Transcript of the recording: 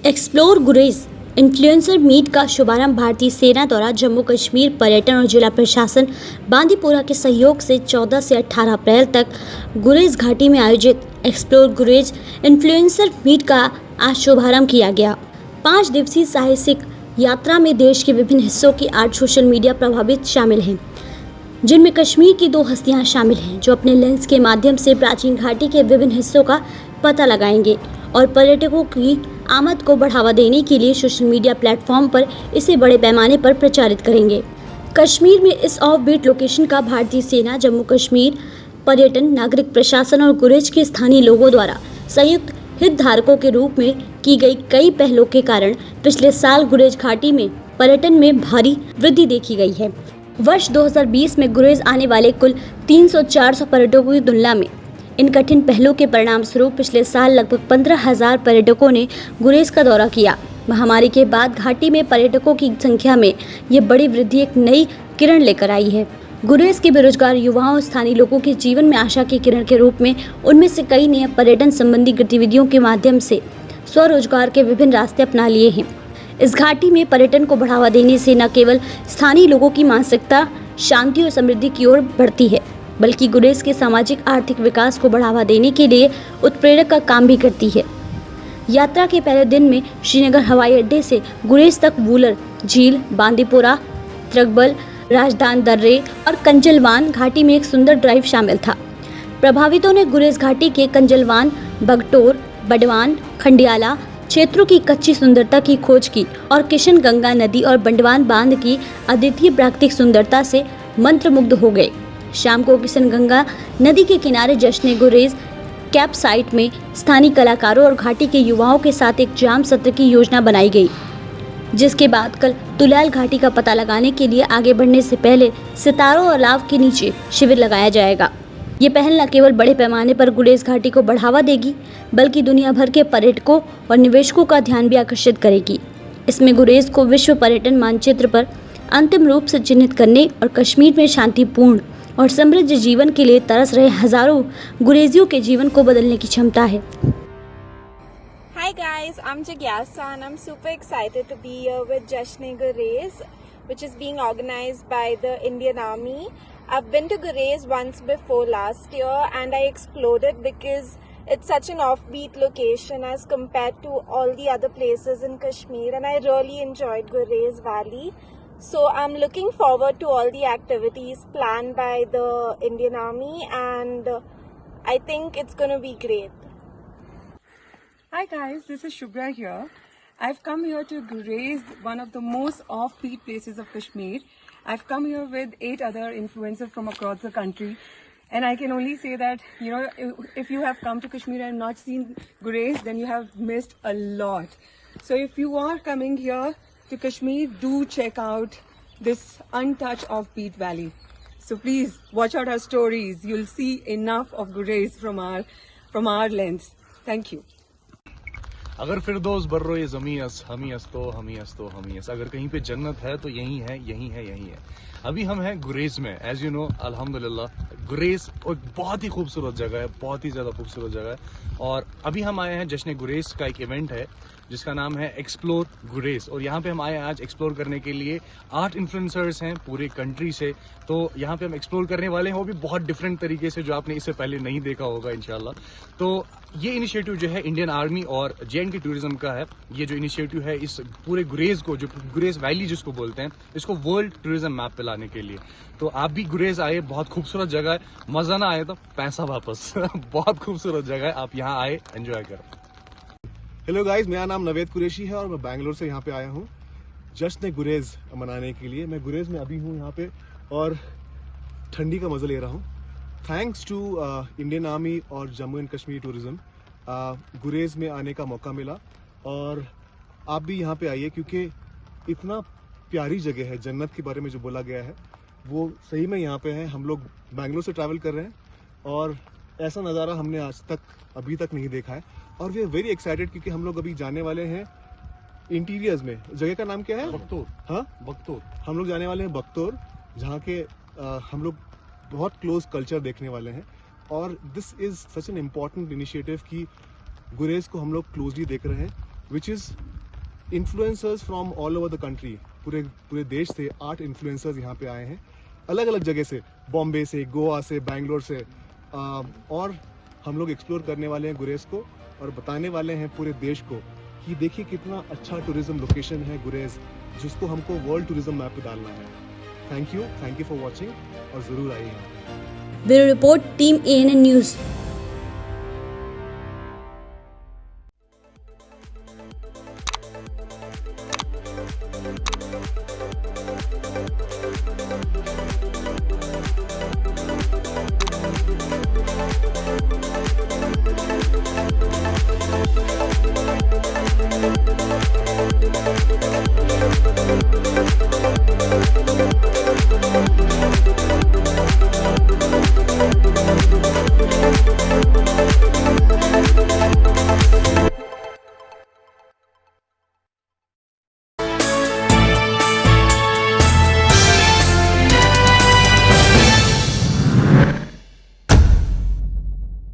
Explore गुरेज influencer meet का शुभारंभ भारतीय सेना द्वारा जम्मू कश्मीर पर्यटन और जिला प्रशासन बांदीपोरा के सहयोग से 14 से 18 अप्रैल तक गुरेज घाटी में आयोजित एक्सप्लोर गुरेज इन्फ्लुएंसर मीट का आज शुभारंभ किया गया। 5 दिवसीय साहसिक यात्रा में देश के विभिन्न हिस्सों की 8 सोशल मीडिया प्रभावित शामिल हैं, जिनमें कश्मीर की 2 हस्तियां शामिल हैं जो अपने लेंस के माध्यम से प्राचीन घाटी के विभिन्न हिस्सों का पता लगाएंगे और पर्यटकों की आमद को बढ़ावा देने के लिए सोशल मीडिया प्लेटफॉर्म पर इसे बड़े पैमाने पर प्रचारित करेंगे। कश्मीर में इस ऑफ बीट लोकेशन का भारतीय सेना, जम्मू कश्मीर पर्यटन, नागरिक प्रशासन और गुरेज के स्थानीय लोगों द्वारा संयुक्त हितधारकों के रूप में की गई कई पहलों के कारण पिछले साल गुरेज घाटी में पर्यटन में भारी वृद्धि देखी गई है। वर्ष 2020 में गुरेज आने वाले कुल 300-400 पर्यटकों की तुलना में इन कठिन पहलों के परिणाम स्वरूप पिछले साल लगभग 15,000 पर्यटकों ने गुरेज का दौरा किया। महामारी के बाद घाटी में पर्यटकों की संख्या में ये बड़ी वृद्धि एक नई किरण लेकर आई है। गुरेज के बेरोजगार युवाओं और स्थानीय लोगों के जीवन में आशा की किरण के रूप में उनमें से कई ने पर्यटन संबंधी गतिविधियों के माध्यम से स्वरोजगार के विभिन्न रास्ते अपना लिए हैं। इस घाटी में पर्यटन को बढ़ावा देने से न केवल स्थानीय लोगों की मानसिकता शांति और समृद्धि की ओर बढ़ती है, बल्कि गुरेज के सामाजिक आर्थिक विकास को बढ़ावा देने के लिए उत्प्रेरक का काम भी करती है। यात्रा के पहले दिन में श्रीनगर हवाई अड्डे से गुरेज तक वूलर झील, बांदीपोरा, त्रकबल, राजदान दर्रे और कंजलवान घाटी में एक सुंदर ड्राइव शामिल था। प्रभावितों ने गुरेज घाटी के कंजलवान, बगटोर, बडवान, खंडियाला क्षेत्रों की कच्ची सुंदरता की खोज की और किशन गंगा नदी और बंडवान बांध की अद्वितीय प्राकृतिक सुंदरता से मंत्रमुग्ध हो गए। शाम को किशन गंगा नदी के किनारे जश्न गुरेज कैंप साइट में स्थानीय कलाकारों और घाटी के युवाओं के साथ एक जाम सत्र की योजना बनाई गई, जिसके बाद कल तुलैल घाटी का पता लगाने के लिए आगे बढ़ने से पहले सितारों और लाव के नीचे शिविर लगाया जाएगा। ये पहल न केवल बड़े पैमाने पर गुरेज घाटी को बढ़ावा देगी, बल्कि दुनिया भर के पर्यटकों और निवेशकों का ध्यान भी आकर्षित करेगी। इसमें गुरेज को विश्व पर्यटन मानचित्र पर अंतिम रूप से चिन्हित करने और कश्मीर में शांतिपूर्ण और समृद्ध जीवन के लिए तरस रहे हजारों गुरेजियों के जीवन को बदलने की क्षमता है। Hi guys, I'm Jigyasa and I'm super excited to be here with Jashn Gurez, which is being organized by the Indian Army. I've been to Gurez once before last year and I explored it because it's such an offbeat location as compared to all the other places in Kashmir, and I really enjoyed Gurez Valley. So I'm looking forward to all the activities planned by the Indian Army, and I think it's going to be great. Hi guys, this is Shubhra here. I've come here to Gurez, one of the most offbeat places of Kashmir. I've come here with 8 other influencers from across the country, and I can only say that, you know, if you have come to Kashmir and not seen Gurez, then you have missed a lot. So if you are coming here to Kashmir, do check out this untouched offbeat valley. So please watch out our stories. You'll see enough of Gurez from our lens. Thank you. अगर फिरदौस Burrow ये ज़मीं अस हमी अस तो हमी अस तो हमी अस, अगर कहीं पे जन्नत है तो यही है, यही है, यही है। अभी हम हैं गुरेज में। एज यू नो, अल्हम्दुलिल्लाह गुरेज एक बहुत ही खूबसूरत जगह है, बहुत ही ज़्यादा खूबसूरत जगह है। और अभी हम आए हैं, जश्न गुरेज का एक इवेंट है जिसका नाम है एक्सप्लोर गुरेज, और यहाँ पे हम आए हैं आज एक्सप्लोर करने के लिए। 8 इन्फ्लुएंसर्स हैं पूरे कंट्री से, तो यहाँ पे हम एक्सप्लोर करने वाले हैं, वो भी बहुत डिफरेंट तरीके से जो आपने इससे पहले नहीं देखा होगा इंशाल्लाह। तो ये इनिशिएटिव जो है इंडियन आर्मी और JNK टूरिज्म का है। ये जो इनिशिएटिव है इस पूरे गुरेज को, जो गुरेज वैली जिसको बोलते हैं, इसको वर्ल्ड टूरिज्म मैप पे लाने के लिए। तो आप भी गुरेज आए, बहुत खूबसूरत जगह है। मजा ना आए तो पैसा वापस बहुत खूबसूरत जगह है, आप यहाँ आए, एंजॉय करें। हेलो गाइस, मेरा नाम नवेद कुरैशी है और मैं बैंगलोर से यहाँ पे आया हूँ जश्न गुरेज मनाने के लिए। मैं गुरेज में अभी हूँ यहाँ पे और ठंडी का मज़ा ले रहा हूँ। थैंक्स टू इंडियन आर्मी और जम्मू एंड कश्मीर टूरिज्म गुरेज में आने का मौका मिला, और आप भी यहाँ पे आइए क्योंकि इतना प्यारी जगह है। जन्नत के बारे में जो बोला गया है वो सही में यहाँ पे है। हम लोग बैंगलोर से ट्रैवल कर रहे हैं और ऐसा नज़ारा हमने आज तक अभी तक नहीं देखा है, और वी आर वेरी एक्साइटेड क्योंकि हम लोग अभी जाने वाले हैं इंटीरियर्स में। जगह का नाम क्या है? बगतौर। हाँ, बगतौर। हम लोग जाने वाले हैं बगतौर, जहाँ के हम लोग बहुत क्लोज कल्चर देखने वाले हैं। और this is such an important initiative कि गुरेज को हम लोग क्लोजली देख रहे हैं, which is influencers from all over the country, पूरे देश से 8 इन्फ्लुएंसर्स यहाँ पे आए हैं, अलग अलग जगह से, बॉम्बे से, गोवा से, बैंगलोर से, और हम लोग एक्सप्लोर करने वाले हैं गुरेज को और बताने वाले हैं पूरे देश को कि देखिए कितना अच्छा टूरिज्म लोकेशन है गुरेज, जिसको हमको वर्ल्ड टूरिज्म मैप पे डालना है। थैंक यू फॉर वॉचिंग और ज़रूर आइए। Bureau report, team ANN news.